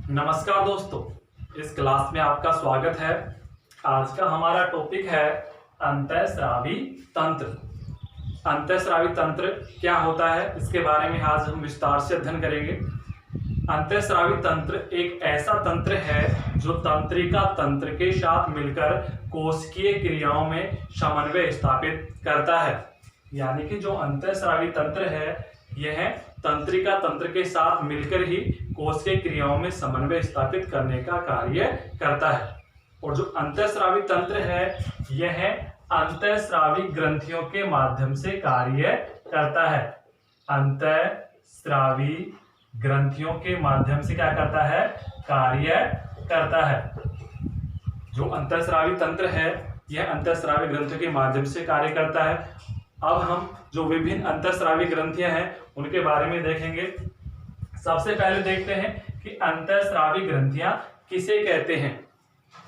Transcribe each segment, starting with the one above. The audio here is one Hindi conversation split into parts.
नमस्कार दोस्तों, इस क्लास में आपका स्वागत है। आज का हमारा टॉपिक है अंतःस्रावी तंत्र। अंतःस्रावी तंत्र क्या होता है, इसके बारे में आज हम विस्तार से अध्ययन करेंगे। अंतःस्रावी तंत्र एक ऐसा तंत्र है जो तंत्रिका तंत्र के साथ मिलकर कोशिकीय क्रियाओं में समन्वय स्थापित करता है। यानी कि जो अंतःस्रावी तंत्र है यह तंत्रिका तंत्र के साथ मिलकर ही कोशिकीय क्रियाओं में समन्वय स्थापित करने का कार्य करता है। और जो अंतःस्रावी तंत्र है यह अंतःस्रावी ग्रंथियों के माध्यम से कार्य करता है। अंतःस्रावी ग्रंथियों के माध्यम से क्या करता है? कार्य करता है। जो अंतःस्रावी तंत्र है यह अंतःस्रावी ग्रंथियों के माध्यम से कार्य करता है। अब हम जो विभिन्न अंतःस्रावी ग्रंथियां हैं उनके बारे में देखेंगे। सबसे पहले देखते हैं कि अंतःस्रावी ग्रंथियां किसे कहते हैं।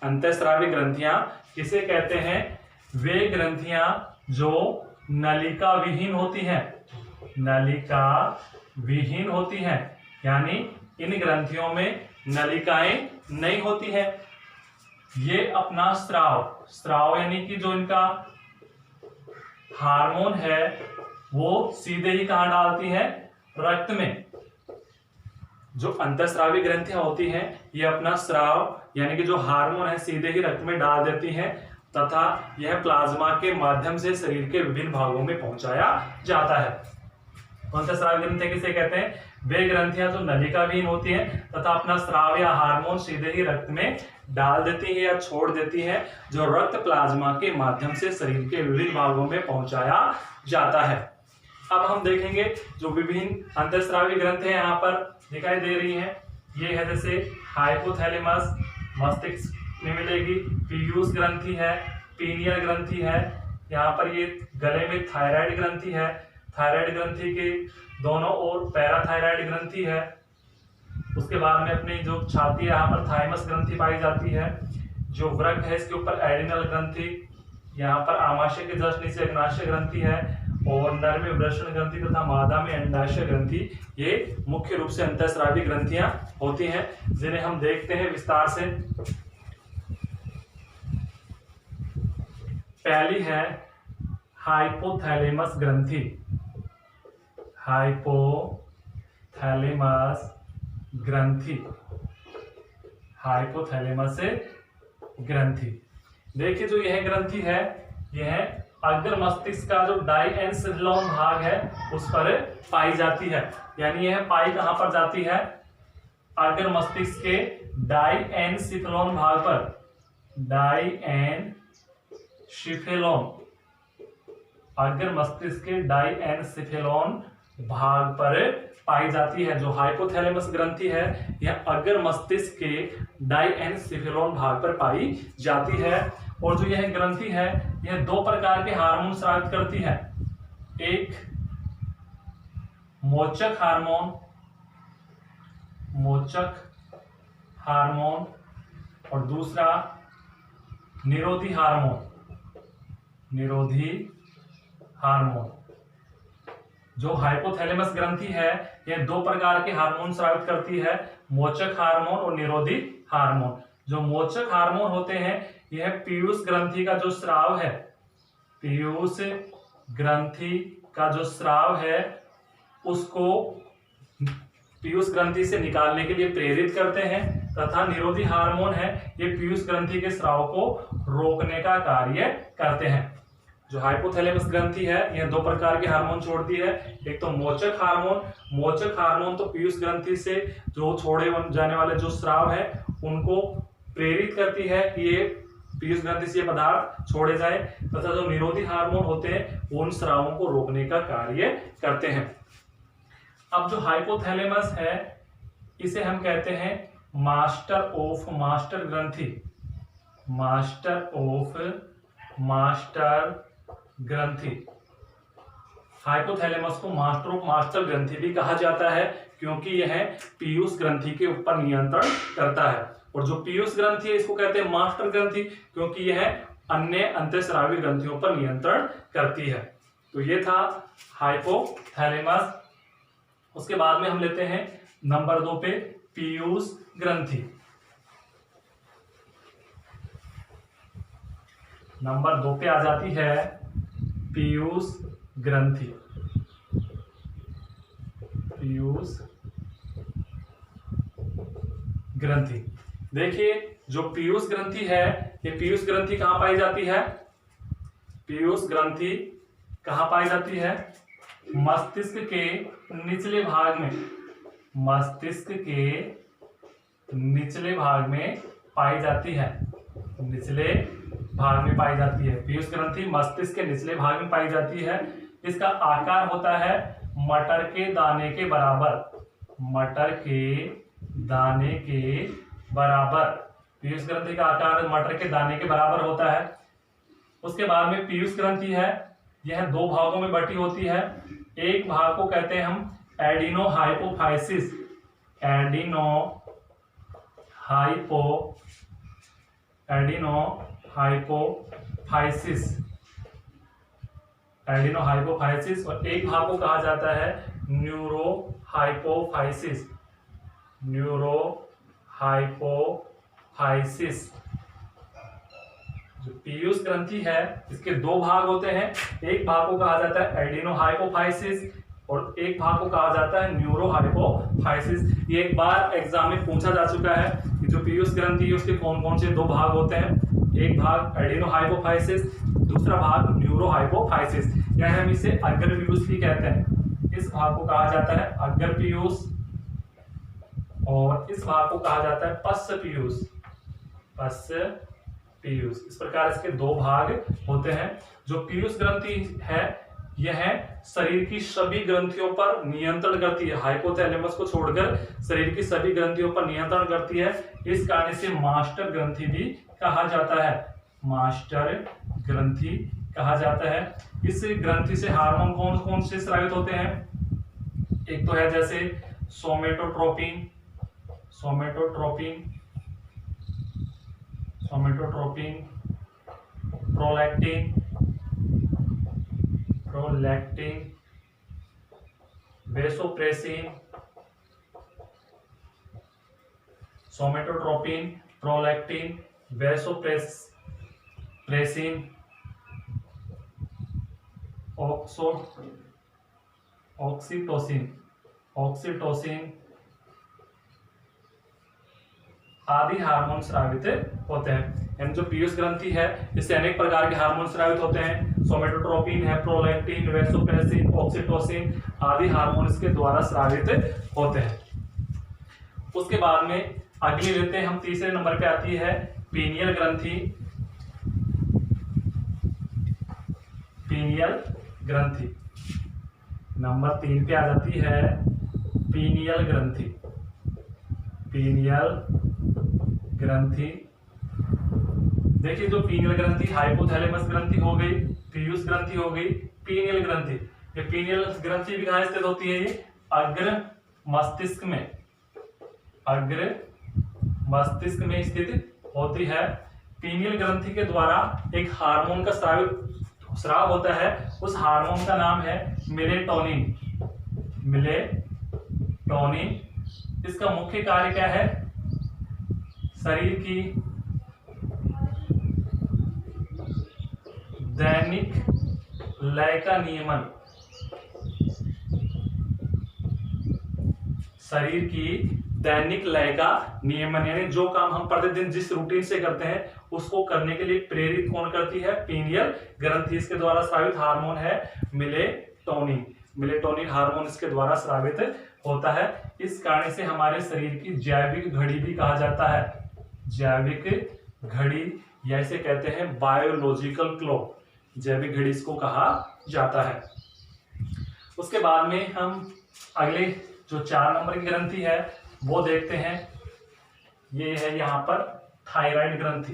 अंतःस्रावी ग्रंथियां किसे कहते हैं? वे ग्रंथियां जो नलिका विहीन होती हैं। नलिका विहीन होती हैं, यानी इन ग्रंथियों में नलिकाएं नहीं होती हैं। ये अपना स्राव यानी कि जो इनका हार्मोन है वो सीधे ही कहां डालती है? रक्त में। जो अंतःस्रावी ग्रंथियां होती हैं ये अपना स्राव यानी कि जो हार्मोन है सीधे ही रक्त में डाल देती हैं तथा यह प्लाज्मा के माध्यम से शरीर के विभिन्न भागों में पहुंचाया जाता है। अंतःस्रावी ग्रंथियां किसे कहते हैं? वे ग्रंथियां जो नलिका विहीन होती हैं तथा अपना स्राव या हार्मोन सीधे ही रक्त में डाल देती है या छोड़ देती है, जो रक्त प्लाज्मा के माध्यम से शरीर के विभिन्न भागों में पहुंचाया जाता है। अब हम देखेंगे जो विभिन्न अंतःस्रावी ग्रंथियां यहाँ पर दिखाई दे रही हैं। ये है जैसे हाइपोथैलेमस, मस्तिष्क में मिलेगी। पीयूष ग्रंथि है, पीनियल ग्रंथि है। यहाँ पर ये गले में थायराइड ग्रंथि है। थायराइड ग्रंथि के दोनों ओर पैराथायराइड ग्रंथि है। उसके बाद में अपनी जो छाती है यहाँ पर थाइमस ग्रंथि पाई जाती है। जो वृक्क है इसके ऊपर एडिनल ग्रंथि, यहाँ पर आमाशय के जस्ट नीचे अग्नाशय ग्रंथि है और नर में वृषण ग्रंथि तथा मादा में अंडाशय ग्रंथि। ये मुख्य रूप से अंतःस्रावी ग्रंथियां होती हैं जिन्हें हम देखते हैं विस्तार से। पहली है हाइपोथैलेमस ग्रंथि। हाइपोथैलेमस ग्रंथि, हाइपोथैलेमस ग्रंथि। देखिए जो यह ग्रंथि है यह अग्र मस्तिष्क का जो डाइएन्सिफिलोन भाग है उस पर पाई जाती है। यानी यह पाई कहां पर जाती है? अग्र मस्तिष्क के डाइएन्सिफिलोन भाग पर। डाइएन्सिफिलोन, अग्र मस्तिष्क के डाइएन्सिफिलोन भाग पर पाई जाती है। जो हाइपोथैलेमस ग्रंथि है यह अग्र मस्तिष्क के डाइएन्सिफिलोन भाग पर पाई जाती है। और जो यह ग्रंथि है यह दो प्रकार के हार्मोन स्रावित करती है। एक मोचक हार्मोन, और दूसरा निरोधी हार्मोन। जो हाइपोथैलेमस ग्रंथि है यह दो प्रकार के हार्मोन स्रावित करती है, मोचक हार्मोन और निरोधी हार्मोन। जो मोचक हार्मोन होते हैं यह पीयूष ग्रंथि का जो स्राव है, पीयूष ग्रंथि का जो स्राव है उसको पीयूष ग्रंथि से निकालने के लिए प्रेरित करते हैं तथा निरोधी हार्मोन है ये पीयूष ग्रंथि के स्राव को रोकने का कार्य करते हैं। जो हाइपोथैलेमस ग्रंथि है यह दो प्रकार के हार्मोन छोड़ती है। एक तो मोचक हार्मोन तो पीयूष ग्रंथि से जो छोड़े जाने वाले जो स्राव है उनको प्रेरित करती है कि ये पीयूष ग्रंथि से पदार्थ छोड़े जाए, तथा जो निरोधी हार्मोन होते हैं उन स्रावों को रोकने का कार्य करते हैं। अब जो हाइपोथैलेमस है इसे हम कहते हैं मास्टर ग्रंथि। हाइपोथैलेमस को मास्टर ग्रंथि भी कहा जाता है क्योंकि यह पीयूष ग्रंथि के ऊपर नियंत्रण करता है। और जो पीयूष ग्रंथि है इसको कहते हैं मास्टर ग्रंथि क्योंकि यह अन्य अंतःस्रावी ग्रंथियों पर नियंत्रण करती है। तो ये था हाइपोथैलेमस। उसके बाद में हम लेते हैं नंबर 2 पे पीयूष ग्रंथि। नंबर 2 पे आ जाती है पीयूष ग्रंथि। पीयूष ग्रंथि। देखिए जो पीयूष ग्रंथि है, ये पीयूष ग्रंथि कहां पाई जाती है? पीयूष ग्रंथि कहां पाई जाती है? मस्तिष्क के निचले भाग में, मस्तिष्क के निचले भाग में पाई जाती है। निचले भाग में पाई जाती है पीयूष ग्रंथि, मस्तिष्क के निचले भाग में पाई जाती है। इसका आकार होता है मटर के दाने के बराबर, मटर के दाने के बराबर। पीयूष ग्रंथि का आकार मटर के दाने के बराबर होता है। उसके बाद में पीयूष ग्रंथि है, यह 2 भागों में बटी होती है। एक भाग को कहते हैं हम adeno hypophysis, adeno hypophysis, adeno hypophysis. और एक भाग को कहा जाता है न्यूरो हाइपोफाइसिस, न्यूरो हाइपोफाइसिस। जो पीयूष ग्रंथि है इसके 2 भाग होते हैं, एक भाग को कहा जाता है एडिनो हाइपोफाइसिस और एक भाग को कहा जाता है न्यूरो हाइपोफाइसिस। ये एक बार एग्जाम में पूछा जा चुका है कि जो पीयूष ग्रंथि है उसके कौन कौन से 2 भाग होते हैं, एक भाग एडिनो हाइपोफाइसिस, दूसरा भाग न्यूरो हाइपोफाइसिस, या हम इसे अग्र पीयूष भी कहते हैं। इस भाग को कहा जाता है अग्र पीयूष और इस भाग को कहा जाता है पश्च पीयूष, पश्च पीयूष। इस प्रकार इसके 2 भाग होते हैं। जो पीयूष ग्रंथि है यह शरीर की सभी ग्रंथियों पर नियंत्रण करती है, हाइपोथैलेमस को छोड़कर शरीर की सभी ग्रंथियों पर नियंत्रण करती है। इस कारण से मास्टर ग्रंथि भी कहा जाता है, मास्टर ग्रंथि कहा जाता है। इस ग्रंथि से हार्मोन कौन कौन से स्रावित होते हैं? एक तो है जैसे somatotropin, somatotropin, somatotropin, prolactin, prolactin, vasopressin, somatotropin, prolactin, vasopressin, oxytocin, oxytocin आदि हार्मोन स्रावित होते हैं। यानी जो पीयूष ग्रंथि है इससे अनेक प्रकार के हार्मोन स्रावित होते हैं। सोमेटोट्रोपिन है, प्रोलैक्टिन, वेसोप्रेसिन, ऑक्सीटोसिन आदि हार्मोन इसके द्वारा स्रावित होते हैं। उसके बाद में अगली लेते हैं हम, तीसरे नंबर पे आती है पीनियल ग्रंथि। पीनियल ग्रंथि नंबर 3 पे आ जाती है पीनियल ग्रंथि। पीनियल ग्रंथि, देखिए जो पीनियल ग्रंथि हाइपोथैलेमस ग्रंथि हो गई, पीयूष ग्रंथि हो गई, पीनियल ग्रंथि। ये पीनियल ग्रंथि भी कहां स्थित होती है? ये अग्र मस्तिष्क में, अग्र मस्तिष्क में स्थित होती है। पीनियल ग्रंथि के द्वारा एक हार्मोन का स्राव होता है, उस हार्मोन का नाम है मेलेटोनिन, मेलेटोनिन। इसका मुख्य कार्य क्या है? शरीर की दैनिक लय का नियमन, शरीर की दैनिक लय का नियमन, यानी जो काम हम प्रतिदिन जिस रूटीन से करते हैं उसको करने के लिए प्रेरित कौन करती है? पीनियल ग्रंथि। इसके द्वारा स्रावित हार्मोन है मेलेटोनिन, मेलेटोनिन हार्मोन इसके द्वारा स्रावित होता है। इस कारण से हमारे शरीर की जैविक घड़ी भी कहा जाता है, जैविक घड़ी, या इसे कहते हैं बायोलॉजिकल क्लॉक, जैविक घड़ी इसको कहा जाता है। उसके बाद में हम अगले जो 4 नंबर की ग्रंथि है वो देखते हैं। ये है यहाँ पर थायराइड ग्रंथि।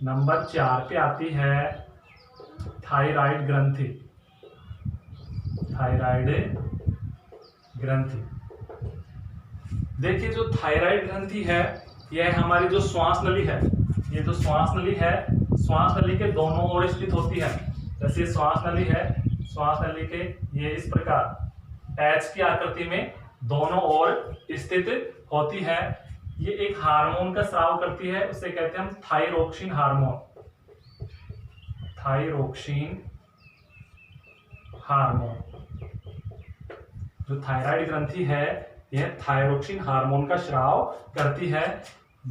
नंबर 4 पे आती है थायराइड ग्रंथि, थायराइड ग्रंथि। देखिए जो थायराइड ग्रंथि है यह हमारी जो श्वास नली है, ये जो श्वास नली है, श्वास नली के दोनों ओर स्थित होती है। जैसे श्वास नली है, श्वास नली के ये इस प्रकार एच की आकृति में दोनों ओर स्थित होती है। ये एक हार्मोन का स्राव करती है, उसे कहते हैं हम थायरोक्सिन हार्मोन। थायरोक्सिन हार्मोन, जो थायराइड ग्रंथि है यह थायरोक्सिन हार्मोन का स्राव करती है।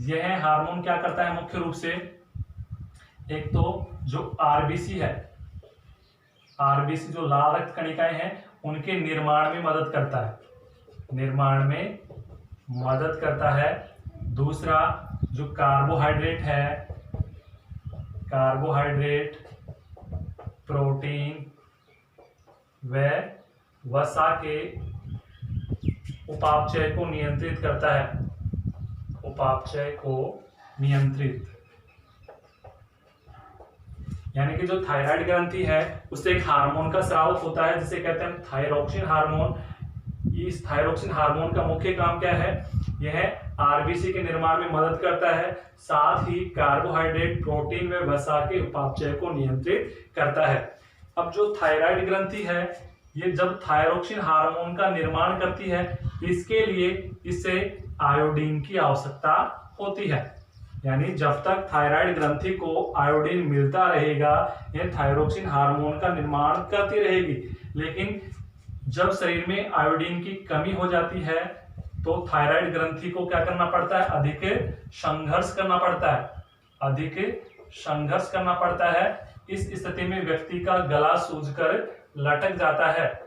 यह हार्मोन क्या करता है मुख्य रूप से, एक तो जो आरबीसी है, आरबीसी जो लाल रक्त कणिकाएं हैं उनके निर्माण में मदद करता है, निर्माण में मदद करता है। दूसरा जो कार्बोहाइड्रेट है, कार्बोहाइड्रेट, प्रोटीन व वसा के उपापचय को नियंत्रित करता है, उपापचय को नियंत्रित। यानी कि जो थायराइड ग्रंथि है उससे एक हार्मोन का स्राव होता है जिसे कहते हैं थायरोक्सिन हार्मोन। इस थायरोक्सिन हार्मोन का मुख्य काम क्या है, यह आरबीसी के निर्माण में मदद करता है, साथ ही कार्बोहाइड्रेट, प्रोटीन व वसा के उपापचय को नियंत्रित करता है। अब जो थायराइड ग्रंथि है ये जब थायरोक्सिन हार्मोन का निर्माण करती है, इसके लिए इसे आयोडीन की आवश्यकता होती है। यानी जब तक थायराइड ग्रंथि को आयोडीन मिलता रहेगा यह थायरोक्सिन हार्मोन का निर्माण करती रहेगी। लेकिन जब शरीर में आयोडीन की कमी हो जाती है तो थायराइड ग्रंथि को क्या करना पड़ता है, अधिक संघर्ष करना पड़ता है, अधिक संघर्ष करना पड़ता है। इस स्थिति में व्यक्ति का गला सूजकर लटक जाता है,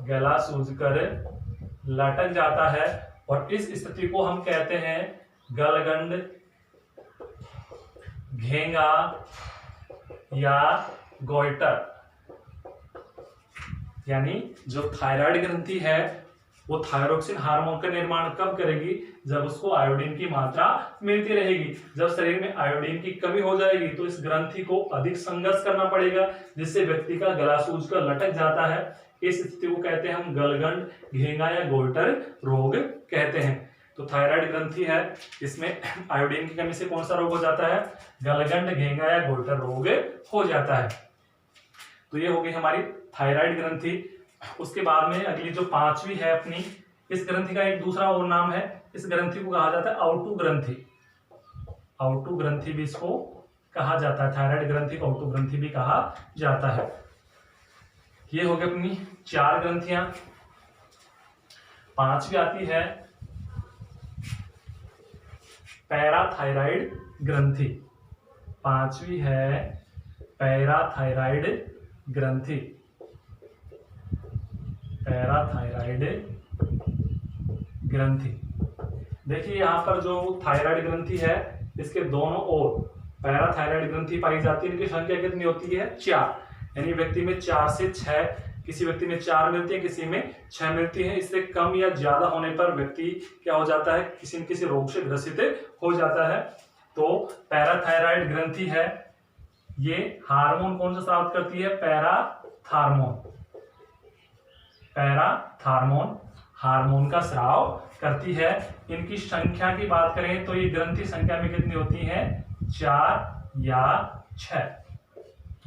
गला सूजकर लटक जाता है, और इस स्थिति को हम कहते हैं गलगंड, घेंगा या गोइटर। यानी जो थायराइड ग्रंथि है वो थायरोक्सिन हार्मोन का निर्माण कब करेगी, जब उसको आयोडीन की मात्रा मिलती रहेगी। जब शरीर में आयोडीन की कमी हो जाएगी तो इस ग्रंथि को अधिक संघर्ष करना पड़ेगा, जिससे व्यक्ति का गला सूजकर लटक जाता है। इस स्थिति को कहते हैं हम गलगंड, घेंगा या गोइटर रोग कहते हैं। तो थायराइड ग्रंथि है, इसमें आयोडीन की कमी से कौन सा रोग हो जाता है, गलगंड, घेंगा या गोइटर रोग हो जाता है। तो ये हो गई हमारी थायराइड ग्रंथि। उसके बाद में अगली जो पांचवी है अपनी, इस ग्रंथि का एक दूसरा और नाम है, इस ग्रंथि को कहा जाता है आउटू ग्रंथि। आउटू ग्रंथि भी इसको कहा जाता है, थायराइड ग्रंथि को आउटू ग्रंथि भी कहा जाता है। ये हो गई अपनी 4 ग्रंथियां। पांचवी आती है पैराथायराइड ग्रंथि। पांचवी है पैराथायराइड ग्रंथि। पैराथायराइड ग्रंथि, देखिए यहां पर जो थायराइड ग्रंथि है इसके दोनों ओर पैराथायराइड ग्रंथि पाई जाती है। इनकी संख्या कितनी होती है, 4। यानी व्यक्ति में 4 से 6, किसी व्यक्ति में 4 मिलती है, किसी में 6 मिलती है। इससे कम या ज्यादा होने पर व्यक्ति क्या हो जाता है, किसी न किसी रोग से ग्रसित हो जाता है। तो पैराथायराइड ग्रंथि है, ये हार्मोन कौन सा स्राव करती है, पैराथार्मोन। पैराथार्मोन हार्मोन का स्राव करती है। इनकी संख्या की बात करें तो ये ग्रंथि संख्या में कितनी होती है, 4 या 6।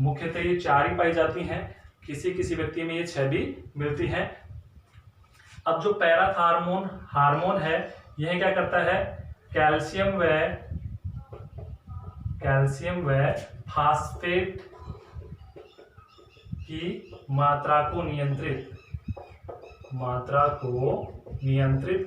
मुख्यतः ये 4 ही पाई जाती हैं, किसी किसी व्यक्ति में ये 6 भी मिलती हैं। अब जो पैराथार्मोन हार्मोन है यह क्या करता है, कैल्शियम व फास्फेट की मात्रा को नियंत्रित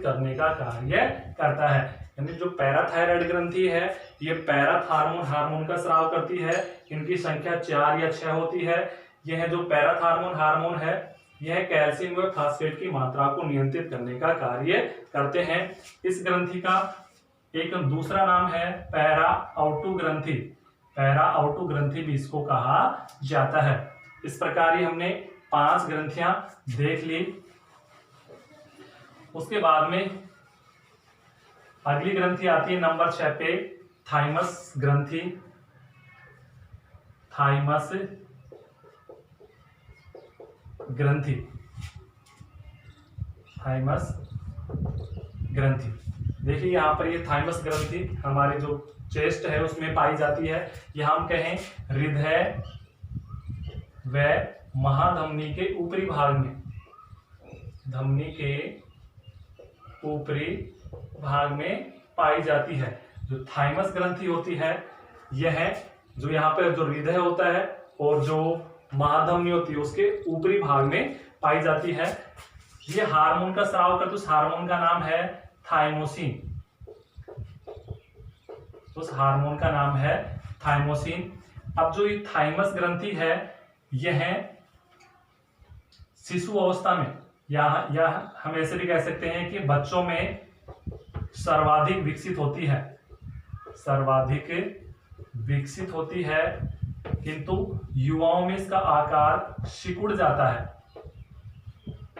करने का कार्य करता है। यानी जो पैराथायराइड ग्रंथि है ये पैराथार्मोन हार्मोन का स्राव करती है। इनकी संख्या 4 या 6 होती है। यह जो पैराथार्मोन हार्मोन है यह कैल्शियम व फास्फेट की मात्रा को नियंत्रित करने का कार्य करते हैं। इस ग्रंथि का एक दूसरा नाम है पैराआउटू ग्रंथि। पैराआउटू ग्रंथि भी इसको कहा जाता है। इस प्रकार ही हमने 5 ग्रंथियां देख ली। उसके बाद में अगली ग्रंथि आती है नंबर 6 पे, थाइमस ग्रंथि। थाइमस ग्रंथि, थाइमस ग्रंथि। देखिए यहाँ पर ये थाइमस ग्रंथि हमारी जो चेस्ट है उसमें पाई जाती है। यह हम कहें हृदय व महाधमनी के ऊपरी भाग में, धमनी के ऊपरी भाग में पाई जाती है। जो थाइमस ग्रंथि होती है यह जो यहाँ पे जो हृदय होता है और जो महाधमनी होती है उसके ऊपरी भाग में पाई जाती है। ये हार्मोन का स्राव करती है, उस हार्मोन का नाम है थाइमोसिन। उस हार्मोन का नाम है थाइमोसिन। अब जो ये थाइमस ग्रंथि है यह शिशु अवस्था में या हम ऐसे भी कह सकते हैं कि बच्चों में सर्वाधिक विकसित होती है, सर्वाधिक विकसित होती है, किंतु युवाओं में इसका आकार सिकुड़ जाता है,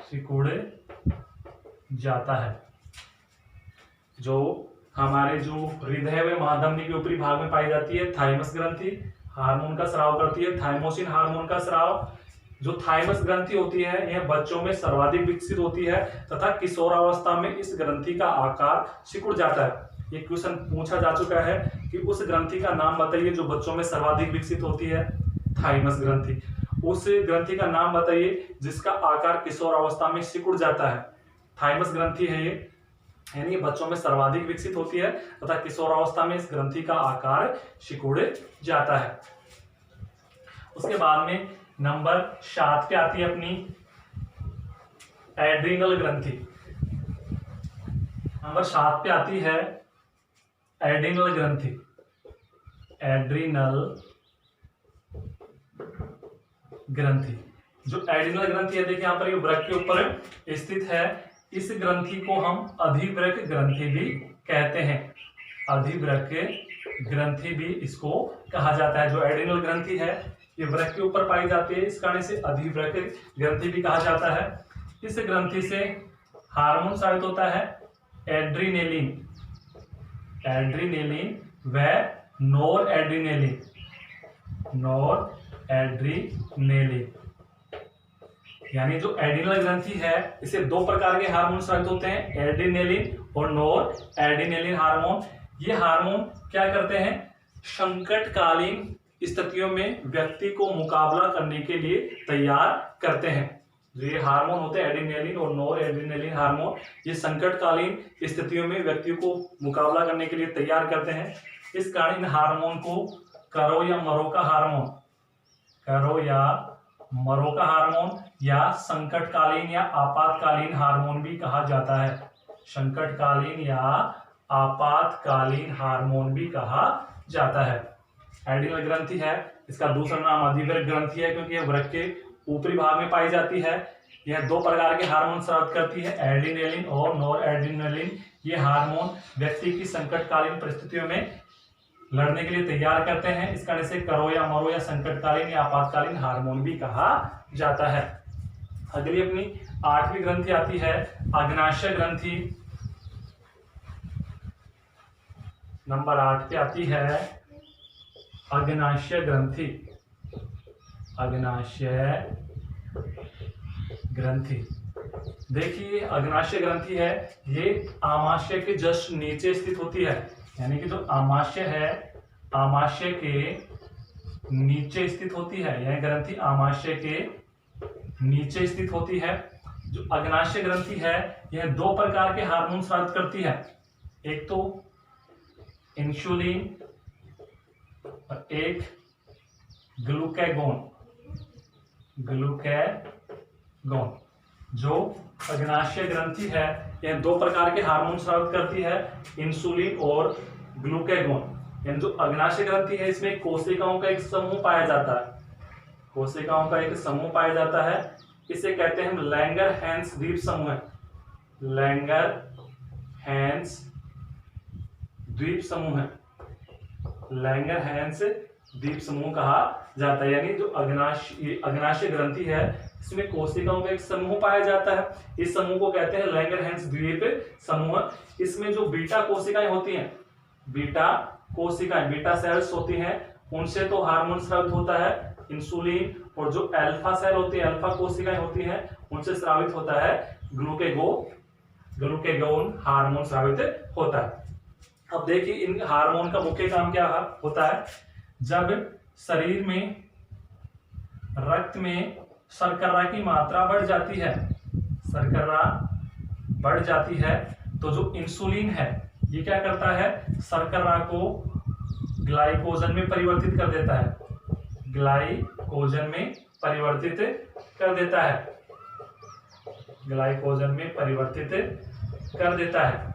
सिकुड़ जाता है। जो हमारे जो हृदय व महाधमनी के ऊपरी भाग में पाई जाती है थाइमस ग्रंथि, हार्मोन का स्राव करती है, थाइमोसिन हार्मोन का स्राव। जो थाइमस ग्रंथि होती है यह बच्चों में सर्वाधिक विकसित होती है तथा किशोरावस्था में इस ग्रंथि का आकार सिकुड़ जाता है। ये क्वेश्चन पूछा जा चुका है कि उस ग्रंथि का नाम बताइए जो बच्चों में सर्वाधिक विकसित होती है, थाइमस ग्रंथि। उस ग्रंथि का नाम बताइए जिसका आकार किशोरावस्था में सिकुड़ जाता है। थाइमस ग्रंथि है ये, यानी बच्चों में सर्वाधिक विकसित होती है तथा किशोरावस्था में इस ग्रंथि का आकार सिकुड़ जाता है। उसके बाद में नंबर 7 पे आती है अपनी एड्रिनल ग्रंथि। नंबर 7 पे आती है एड्रिनल ग्रंथि। एड्रिनल ग्रंथि, जो एड्रिनल ग्रंथि है देखिए यहाँ पर ये वृक्क के ऊपर स्थित है। इस ग्रंथि को हम अधिवृक्क ग्रंथि भी कहते हैं, अधिवृक्क ग्रंथि भी इसको कहा जाता है। जो एड्रिनल ग्रंथि है ये वृक्क के ऊपर पाई जाती है, इस कारण से अधिवृक्क ग्रंथि भी कहा जाता है। इस ग्रंथि से हार्मोन साबित होता है एड्रीनेलिन, एड्रीनेलिन व नोर एड्रीनेलिन, नोर एड्रीनेलिन। यानी जो एड्रिनल ग्रंथि है इसे दो प्रकार के हार्मोन स्रावित होते हैं, एड्रीनेलिन और नोर एड्रीनेलिन हार्मोन। ये हार्मोन क्या करते हैं, संकटकालीन स्थितियों में व्यक्ति को मुकाबला करने के लिए तैयार करते हैं। जो ये हार्मोन होते हैं एड्रीनेलिन और नोर एड्रीनेलिन हार्मोन, ये संकटकालीन स्थितियों में व्यक्ति को मुकाबला करने के लिए तैयार करते हैं। इस कारण इन हार्मोन को करो या मरो का हार्मोन, करो या मरो का हार्मोन या संकटकालीन या आपातकालीन हार्मोन भी कहा जाता है। संकटकालीन या आपातकालीन हार्मोन भी कहा जाता है। एड्रिनल ग्रंथि है, इसका दूसरा नाम अधिवृक्क ग्रंथि है क्योंकि यह वृक्क के ऊपरी भाग में पाई जाती है। यह दो प्रकार के हार्मोन स्रावित करती है, एड्रीनेलिन और नोर एड्रीनेलिन। ये हार्मोन व्यक्ति की संकटकालीन परिस्थितियों में लड़ने के लिए तैयार करते हैं। इस कारण से करो या मरो या संकटकालीन या आपातकालीन हार्मोन भी कहा जाता है। अगली अपनी 8वीं ग्रंथि आती है अग्नाशय ग्रंथि। नंबर 8 पे आती है अग्नाशय ग्रंथि। अग्नाशय ग्रंथि, देखिए अग्नाशय ग्रंथि है ये आमाशय के जस्ट नीचे स्थित होती है। यानी कि जो आमाशय है, आमाशय के नीचे स्थित होती है। यह ग्रंथि आमाशय के नीचे स्थित होती है। जो अग्नाशय ग्रंथि है यह दो प्रकार के हार्मोन स्रावित करती है, एक तो इंसुलिन और एक ग्लूकागोन। ग्लूकागोन जो अग्नाशय ग्रंथि है यह दो प्रकार के हार्मोन स्रावित करती है, इंसुलिन और ग्लूकागोन। यानी जो अग्नाशय ग्रंथि है इसमें कोशिकाओं का एक समूह पाया जाता है, कोशिकाओं का एक समूह पाया जाता है। इसे कहते हैं लैंगर-हैंस द्वीप समूह। लैंगर-हैंस द्वीप समूह है, लैंगर-हैंस द्वीप समूह कहा जाता है। यानी जो अग्नाशय ग्रंथि है इसमें कोशिकाओं का एक समूह पाया जाता है, इस समूह को कहते हैं लैंगर-हैंस द्वीप समूह। इसमें जो बीटा कोशिकाएं होती हैं, बीटा कोशिकाएं, बीटा सेल्स होती हैं, उनसे तो हार्मोन स्रावित होता है इंसुलिन, और जो अल्फा सेल होती है, अल्फा कोशिकाएं होती हैं, उनसे स्रावित होता है ग्लूकागोन हार्मोन स्रावित होता है। अब देखिए इन हार्मोन का मुख्य काम क्या होता है। जब शरीर में रक्त में शर्करा की मात्रा बढ़ जाती है, शर्करा बढ़ जाती है तो जो इंसुलिन है ये क्या करता है, शर्करा को ग्लाइकोजन में परिवर्तित कर देता है, ग्लाइकोजन में परिवर्तित कर देता है, ग्लाइकोजन में परिवर्तित कर देता है।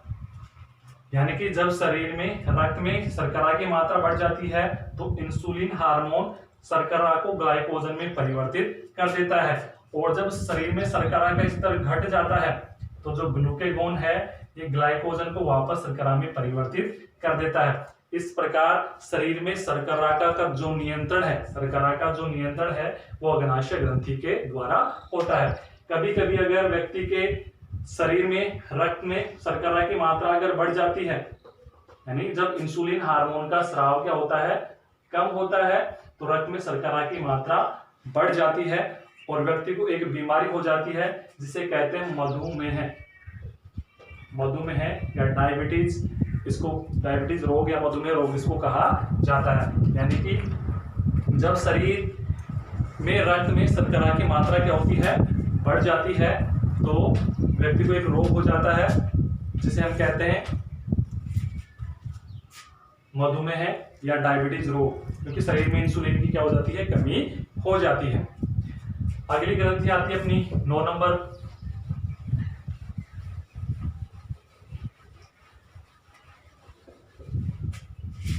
यानी कि जब शरीर में रक्त में शर्करा की मात्रा बढ़ जाती है तो इंसुलिन हार्मोन शर्करा को ग्लाइकोजन में परिवर्तित कर देता है, और जब शरीर में शर्करा का स्तर घट जाता है तो जो ग्लूकेगोन है ये ग्लाइकोजन को वापस शर्करा में परिवर्तित कर देता है। इस प्रकार शरीर में शर्करा का जो नियंत्रण है, शर्करा का जो नियंत्रण है वो अग्नाशय ग्रंथि के द्वारा होता है। कभी कभी अगर व्यक्ति के शरीर में रक्त में शर्करा की मात्रा अगर बढ़ जाती है, यानी जब इंसुलिन हार्मोन का स्राव क्या होता है, कम होता है, तो रक्त में शर्करा की मात्रा बढ़ जाती है और व्यक्ति को एक बीमारी हो जाती है जिसे कहते हैं मधुमेह, मधुमेह या डायबिटीज, इसको डायबिटीज रोग या मधुमेह रोग इसको कहा जाता है। यानी कि जब शरीर में रक्त में शर्करा की मात्रा क्या होती है, बढ़ जाती है, तो व्यक्ति को एक रोग हो जाता है जिसे हम कहते हैं मधुमेह या डायबिटीज रोग, क्योंकि शरीर में इंसुलिन की क्या हो जाती है, कमी हो जाती है। अगली ग्रंथि आती है अपनी 9 नंबर,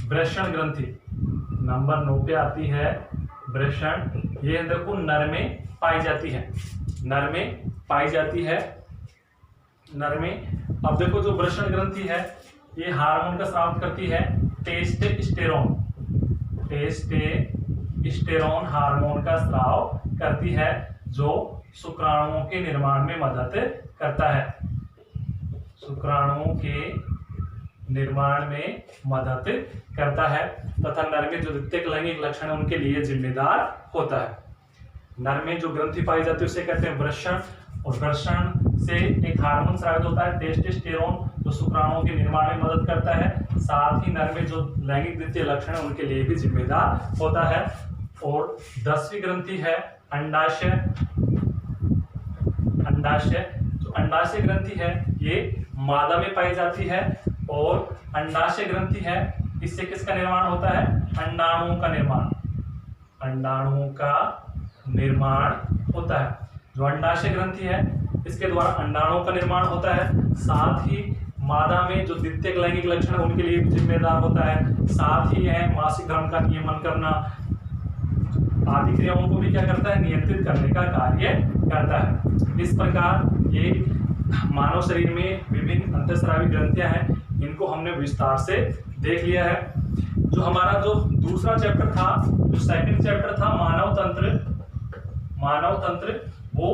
वृषण ग्रंथि। नंबर 9 पे आती है वृषण। ये देखो नर में पाई जाती है, नर में पाई जाती है, नर में। अब देखो जो वृषण ग्रंथि है ये हार्मोन का स्राव करती है, टेस्टोस्टेरोन, टेस्टोस्टेरोन हार्मोन का स्राव करती है जो शुक्राणुओं के निर्माण में मदद करता है, शुक्राणुओं के निर्माण में मदद करता है तथा नर में जो द्वितीयक लैंगिक लक्षण है उनके लिए जिम्मेदार होता है। नर में जो ग्रंथि पाई जाती है उसे कहते हैं वृषण, और वृषण से एक हार्मोन स्रावित होता है टेस्टोस्टेरोन जो शुक्राणुओं के निर्माण में मदद करता है, साथ ही नर में जो लैंगिक द्वितीय लक्षण है उनके लिए भी जिम्मेदार होता है। और 10वीं ग्रंथि है अंडाशय। अंडाशय, जो अंडाशय ग्रंथि है ये मादा में पाई जाती है, और अंडाशय ग्रंथि है इससे किसका निर्माण होता है, अंडाणुओं का निर्माण, अंडाणुओं का निर्माण होता है। जो अंडाशय ग्रंथि है इसके द्वारा अंडाणुओं का निर्माण होता है, साथ ही मादा में जो द्वितीयक लैंगिक लक्षण है उनके लिए जिम्मेदार होता है, साथ ही यह मासिक धर्म का नियमन करना आदि क्रियाओं को भी क्या करता है, नियंत्रित करने का कार्य करता है। इस प्रकार ये मानव शरीर में विभिन्न अंतःस्रावी ग्रंथियां हैं, इनको हमने विस्तार से देख लिया है। जो हमारा जो दूसरा चैप्टर था, जो सेकंड चैप्टर था मानव तंत्र, मानव तंत्र, वो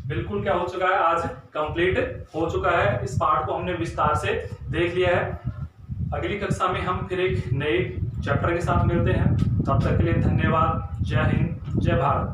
बिल्कुल क्या हो चुका है, आज कंप्लीट हो चुका है। इस पार्ट को हमने विस्तार से देख लिया है। अगली कक्षा में हम फिर एक नए चैप्टर के साथ मिलते हैं। तब तक के लिए धन्यवाद। जय हिंद, जय भारत।